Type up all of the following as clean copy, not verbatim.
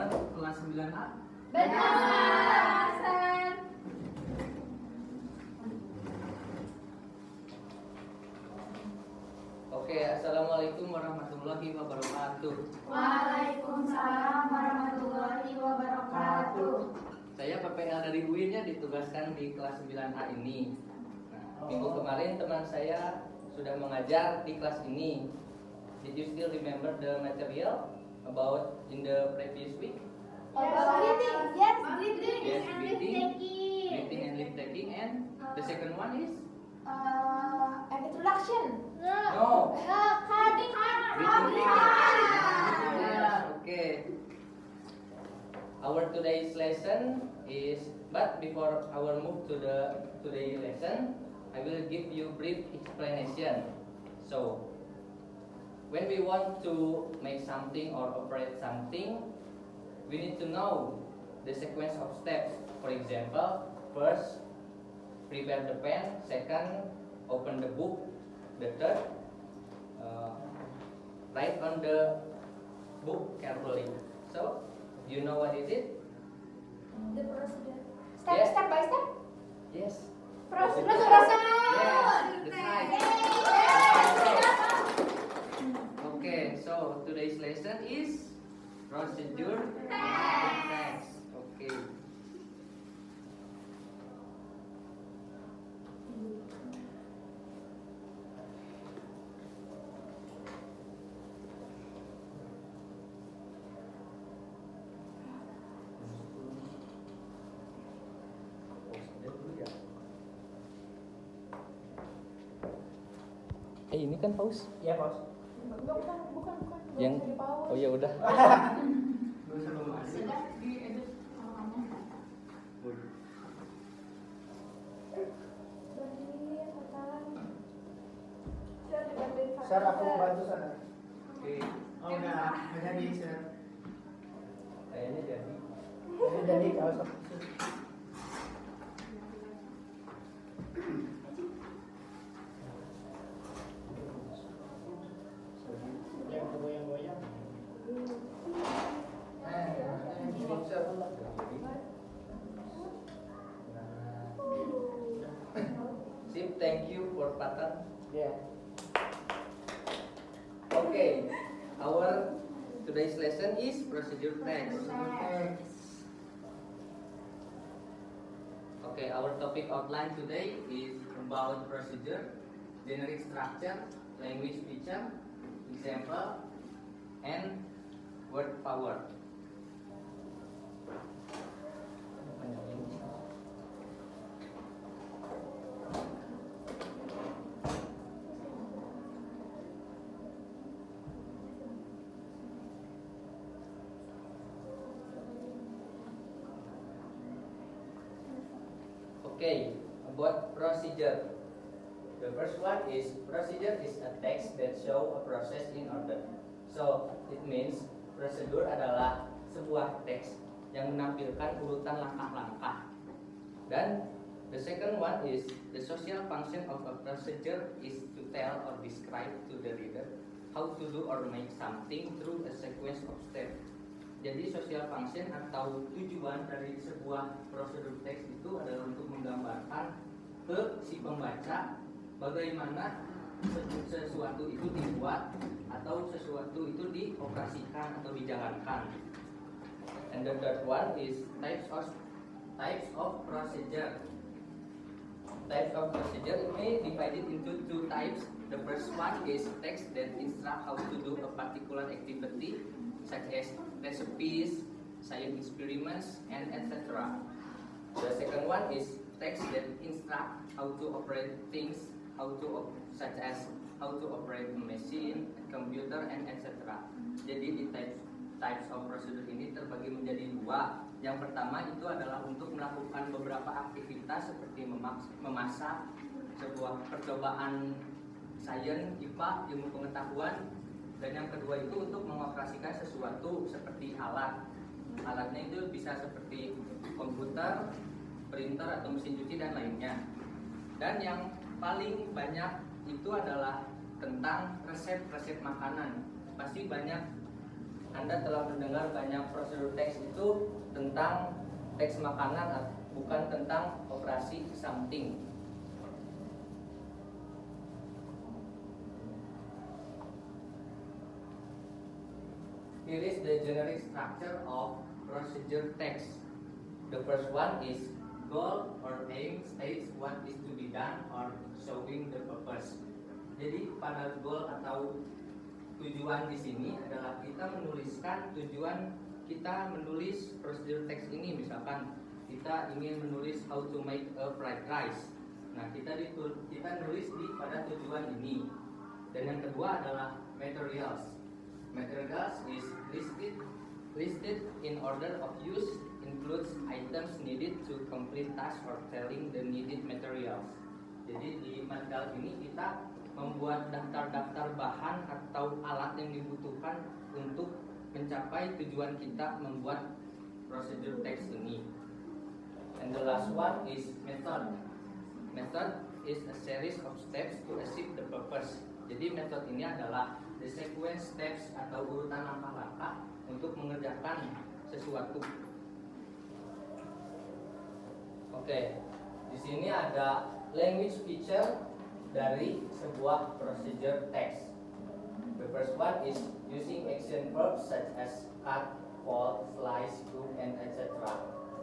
benar kelas 9A? Benar, Sir. Oke, assalamualaikum warahmatullahi wabarakatuh. Waalaikumsalam warahmatullahi wabarakatuh. Saya PPL dari UIN ya, ditugaskan di kelas 9A ini. Nah, minggu kemarin teman saya sudah mengajar di kelas ini. Did you still remember the material about in the previous week? About breathing, yes, breathing Yes, and breathing. lift-taking. Breathing and lift taking, and the second one is An introduction. no. Carding. Yes, okay. Our today's lesson is, but before our move to the today's lesson, I will give you brief explanation. So, when we want to make something or operate something, we need to know the sequence of steps. For example, first, prepare the pen. Second, open the book. The third, write on the book carefully. So, you know what is it? The procedure. Yes. Step by step. Yes. Procedure. Yes, that's right. Okay, so today's lesson is procedure text. Okay. Ini kan pause. Iya, Bos. Bukan. Yang oh ya udah. Sir, aku bantu sana. Oke. Oh, udah jadi, Sir. Kayaknya jadi. Jadi kalau yang goyang-goyang. Sip, thank you for pattern. Ya. Okay, our today's lesson is procedure text. Okay, our topic outline today is about procedure, generic structure, language feature, example, and word power. Okay, about procedure. The first one is procedure is a text that show a process in order. So it means prosedur adalah sebuah teks yang menampilkan urutan langkah-langkah. Dan the second one is the social function of a procedure is to tell or describe to the reader how to do or make something through a sequence of steps. Jadi social function atau tujuan dari sebuah prosedur teks itu adalah untuk menggambarkan ke si pembaca bagaimana sesuatu itu dibuat atau sesuatu itu dioperasikan atau dijalankan. And the third one is types of procedure. Types of procedure ini divided into two types. The first one is text that instruct how to do a particular activity, such as recipes, science experiments, and etc. The second one is text that instruct how to operate things, such as how to operate a machine, a computer, and etc. Jadi di types of procedure ini terbagi menjadi dua. Yang pertama itu adalah untuk melakukan beberapa aktivitas seperti memasak, sebuah percobaan sains, IPA, ilmu pengetahuan. Dan yang kedua itu untuk mengoperasikan sesuatu seperti alat. Alatnya itu bisa seperti komputer, printer atau mesin cuci dan lainnya. Dan yang paling banyak itu adalah tentang resep-resep makanan. Pasti banyak Anda telah mendengar banyak prosedur teks itu tentang teks makanan, bukan tentang operasi something. Here is the generic structure of procedure text. The first one is goal or aim, states what is to be done or showing the purpose. Jadi pada goal atau tujuan di sini adalah kita menuliskan tujuan kita menulis prosedur teks ini. Misalkan kita ingin menulis how to make a fried rice. Nah, kita nulis di pada tujuan ini. Dan yang kedua adalah materials. Materials is listed in order of use, includes items needed to complete task or telling the needed materials. Jadi di material ini kita membuat daftar-daftar bahan atau alat yang dibutuhkan untuk mencapai tujuan kita membuat prosedur teks ini. And the last one is method. Method is a series of steps to achieve the purpose. Jadi method ini adalah the sequence steps atau urutan langkah-langkah untuk mengerjakan sesuatu. Oke, di sini ada language feature dari sebuah procedure text. The first one is using action verbs such as cut, fold, slice, cook, and etc.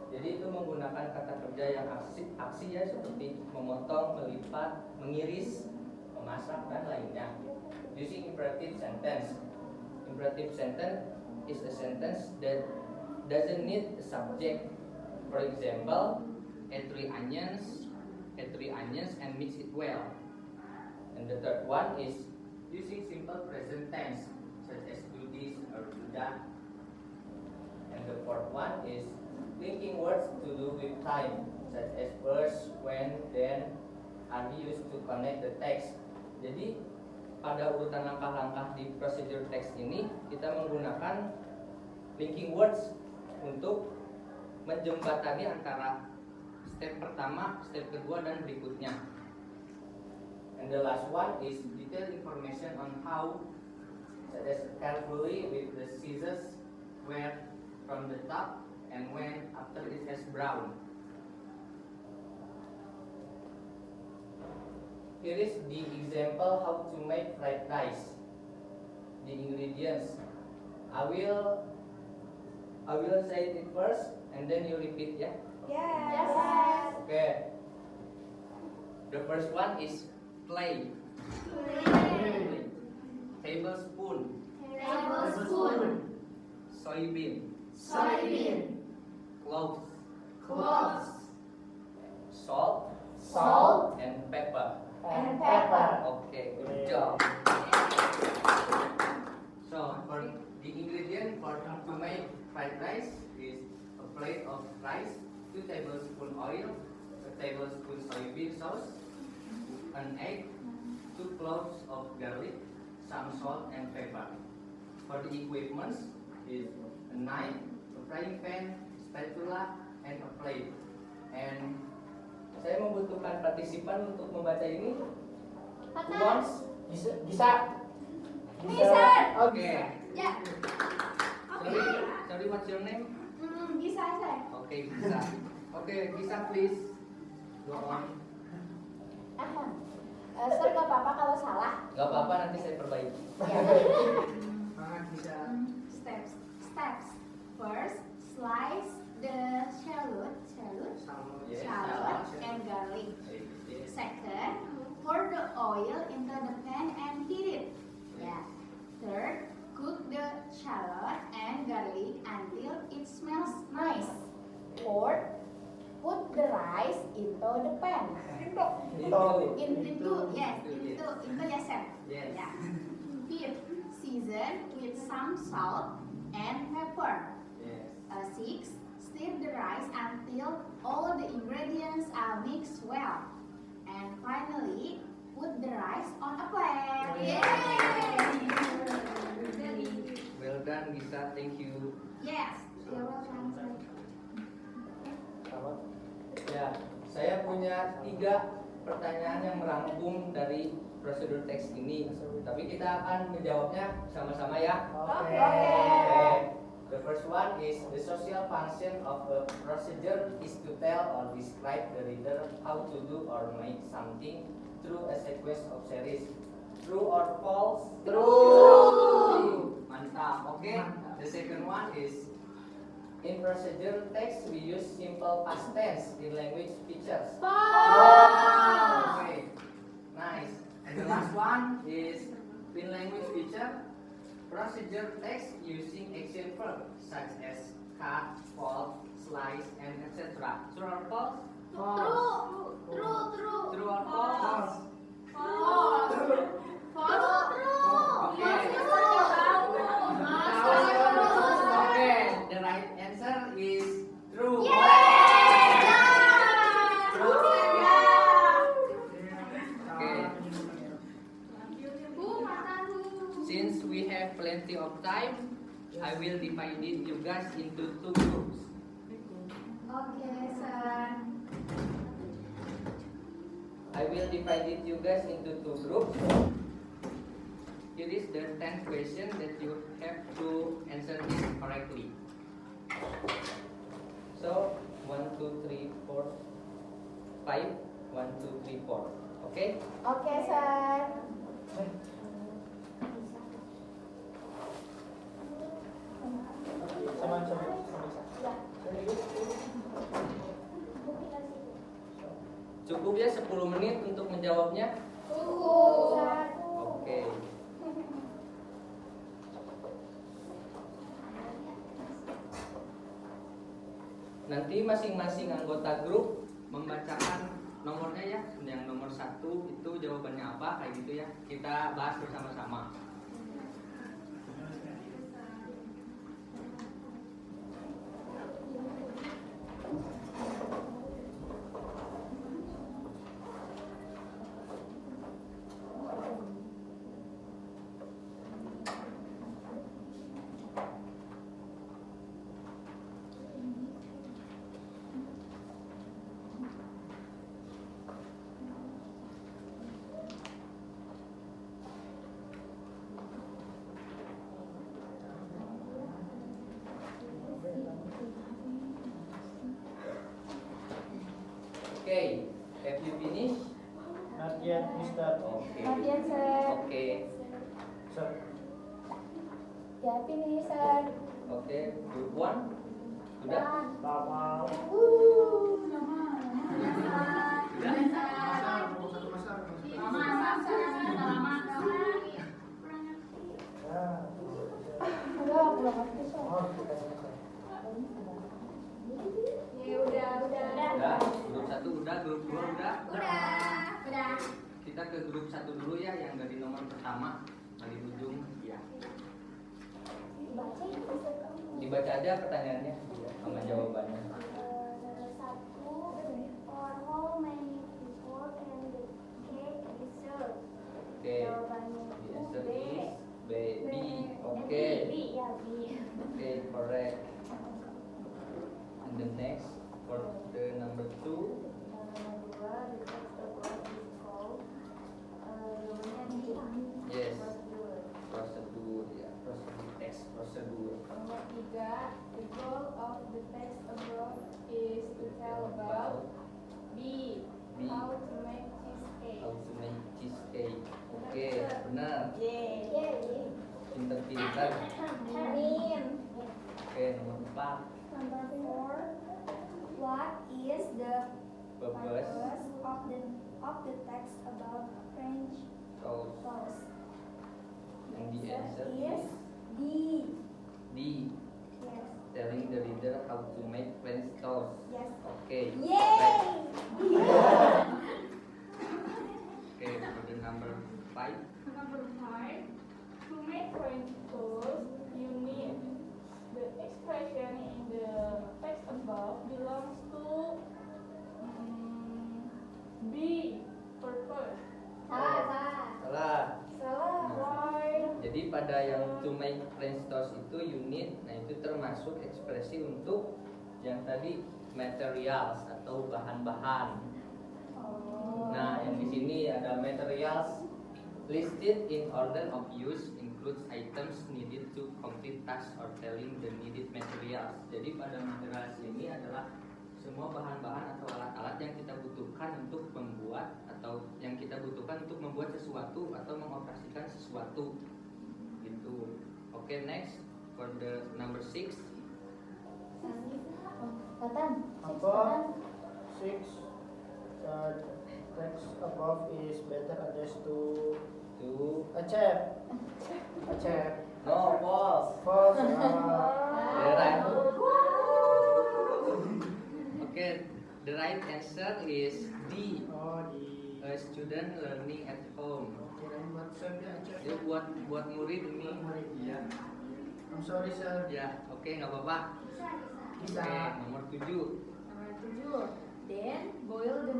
Jadi itu menggunakan kata kerja yang aksi ya, seperti memotong, melipat, mengiris, memasak, dan lainnya. Using imperative sentence. Imperative sentence is a sentence that doesn't need a subject. For example, add 3 onions and mix it well. And the third one is using simple present tense such as do this or do that. And the fourth one is linking words to do with time such as first, when, then are used to connect the text. Jadi pada urutan langkah-langkah di procedure text ini kita menggunakan linking words untuk menjembatani antara step pertama, step kedua, dan berikutnya. And the last one is detailed information on how, such as carefully with the scissors, where from the top and when after it has browned. Here is the example how to make fried rice. The ingredients. I will say it first and then you repeat, yeah? Yes. Okay. The first one is clay. Tablespoon. Tablespoon. Soybean. Soybean. Cloves. Cloves. Salt. Salt. And pepper. And pepper. Okay, good job. So for the ingredient to make fried rice is a plate of rice, 2 tablespoons oil, a tablespoon soybean sauce, an egg, 2 cloves of garlic, some salt and pepper. For the equipment is a knife, a frying pan, spatula, and a plate. And saya membutuhkan partisipan untuk membaca ini. Who wants? Bisa. Oke. Ya. Sorry, what's your name? Bisa saya. Oke, Gisa. Oke, Gisa please. Go on. Sir, gak apa-apa kalau salah. Gak apa-apa, nanti saya perbaiki. Semangat bisa. Steps. First, slice the shallot, Yes, shallot shallot. and garlic. Yes. Second, pour the oil into the pan and heat it. Yeah. Third, cook the shallot and garlic until it smells nice. Fourth, put the rice into the pan. Itu. Into yes, Sam. Yes. Yeah. Fifth, season with some salt and pepper. Yes. Sixth, stir the rice until all the ingredients are mixed well. And finally, put the rice on a plate. Yay! Well done, Gisa. Thank you. Yes, you're welcome. Ya, saya punya 3 pertanyaan yang merangkum dari prosedur teks ini. Tapi kita akan menjawabnya sama-sama ya. Oke. Okay. The first one is the social function of a procedure is to tell or describe the reader how to do or make something through a sequence of series. True or false? True. Mantap. Okay. The second one is in procedure text we use simple past tense in language features. Okay. Nice. And the last one is in language feature procedure text using action verb such as cut, fold, slice, and etc. True or false? True or false? Okay, the right answer is true. Since we have plenty of time, I will divide it you guys into two groups. Okay, sir. I will divide it you guys into two groups. Here is the 10 questions that you have to answer it correctly. So 1, 2, 3, 4, 5. 1, 2, 3, 4. Okay? Okay, sir. Cukup ya 10 menit untuk menjawabnya? Cukup. Oke. Nanti masing-masing anggota grup membacakan nomornya ya. Yang nomor 1 itu jawabannya apa kayak gitu ya. Kita bahas bersama-sama. Okay, have you finished? Not yet, Mister. Okay. Not yet, sir. Okay. Sir. Ya, finish, sir. Okay, group 1. Sudah? Lama. Udah. Grup 1 udah, grup 2 udah. Udah. Kita ke grup 1 dulu ya, yang dari nomor pertama dari ujung ya. Dibaca aja pertanyaannya sama jawabannya. Oke. The answer is baby. Oke. Okay, correct. And the next for the number 2. Yes. Prosedur ya, prosedur teks prosedur. Nomor 3, the goal of the text above is to tell about B. B. How to make cheesecake. How to make cheesecake. Oke, benar. Yeay. Pintar-pintar. Amin. Oke, nomor 4. Number 4. What is the Purpose of the text about French toast. toast? And the answer Is is D. D. Yes. Telling the reader how to make French toast. Yes. Oke. Yay! Oke, for the number 5. Number 5, to make French toast, you need the expression in the text above belongs to B. Purpose. Salah. Why? Jadi pada yang to make French toast itu unit, nah itu termasuk ekspresi untuk yang tadi materials atau bahan-bahan. Oh. Nah, yang di sini ada materials Listed in order of use includes items needed to complete tasks or telling the needed materials. Jadi pada materials ini adalah semua bahan-bahan atau alat-alat yang kita butuhkan untuk membuat atau yang kita butuhkan untuk membuat sesuatu atau mengoperasikan sesuatu. Gitu. Oke, next for the number 6. Nathan, Apa? 6. Text above is better addressed to Acep. Acep. No, false. False. The right. Okay, the right answer is D. Oh, di. A student learning at home. Kirain buat Sam ya, Acep. Dia buat murid ini. Iya. I'm sorry, sir. Ya, oke, nggak apa-apa. Bisa. Oke, nomor 7. Nomor 7. Then boil the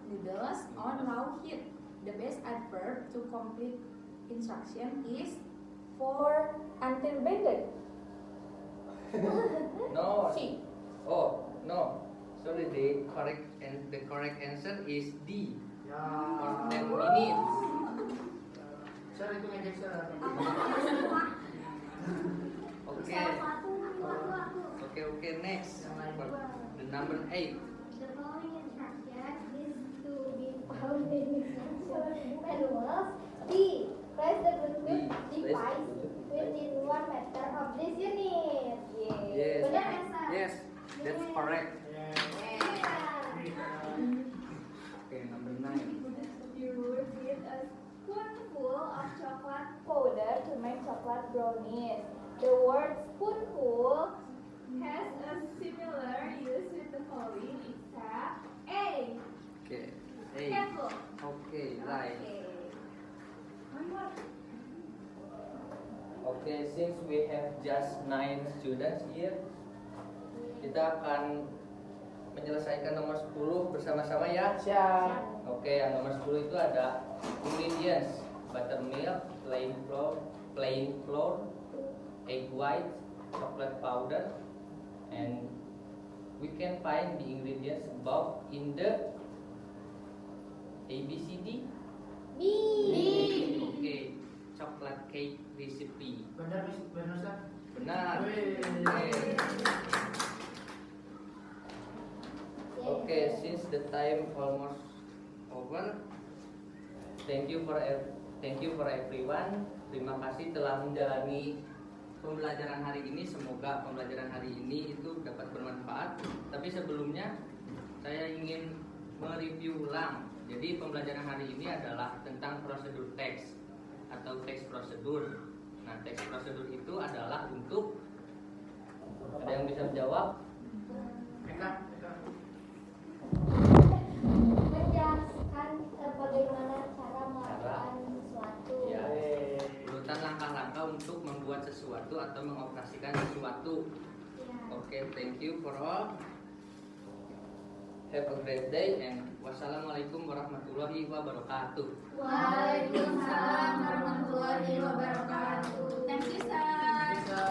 noodles on low heat. The best adverb to complete instruction is for until blended. No. C. Oh, no. Sorry, the correct answer is D. Ya. For 10 minutes. Sir, itu ngejek, sir. Okay, next. For the number 8. The following instruction is to be found in instruction manuals. D. Press the Bluetooth device within 1 meter of this unit. Yes. Benar ya, Sir? Yes, that's correct. Yeah. Okay, number 9. You would need a spoonful of chocolate powder to make chocolate brownies. The word spoonful has a similar use with the following except A. Okay. 8. Careful. Okay, right. One more. Okay, since we have just 9 students here, kita akan menyelesaikan nomor 10 bersama-sama ya. Siap. Oke, yang nomor 10 itu ada ingredients: buttermilk, plain flour, egg white, chocolate powder, and we can find the ingredients above in the ABCD. B. Oke, chocolate cake recipe. Benar, Miss? Benar, sir? Benar. Wih. Oke, since the time almost over, thank you for everyone. Terima kasih telah menjalani pembelajaran hari ini. Semoga pembelajaran hari ini itu dapat bermanfaat. Tapi sebelumnya saya ingin mereview ulang. Jadi pembelajaran hari ini adalah tentang prosedur teks atau teks prosedur. Nah, teks prosedur itu adalah untuk, ada yang bisa menjawab? Eka. Menjelaskan bagaimana cara melakukan sesuatu. Ya. Wih. Urutan langkah-langkah untuk membuat sesuatu atau mengoperasikan sesuatu. Ya. Oke, thank you for all. Have a great day and wassalamualaikum warahmatullahi wabarakatuh. Waalaikumsalam warahmatullahi wabarakatuh. Thank you, sir. Bisa.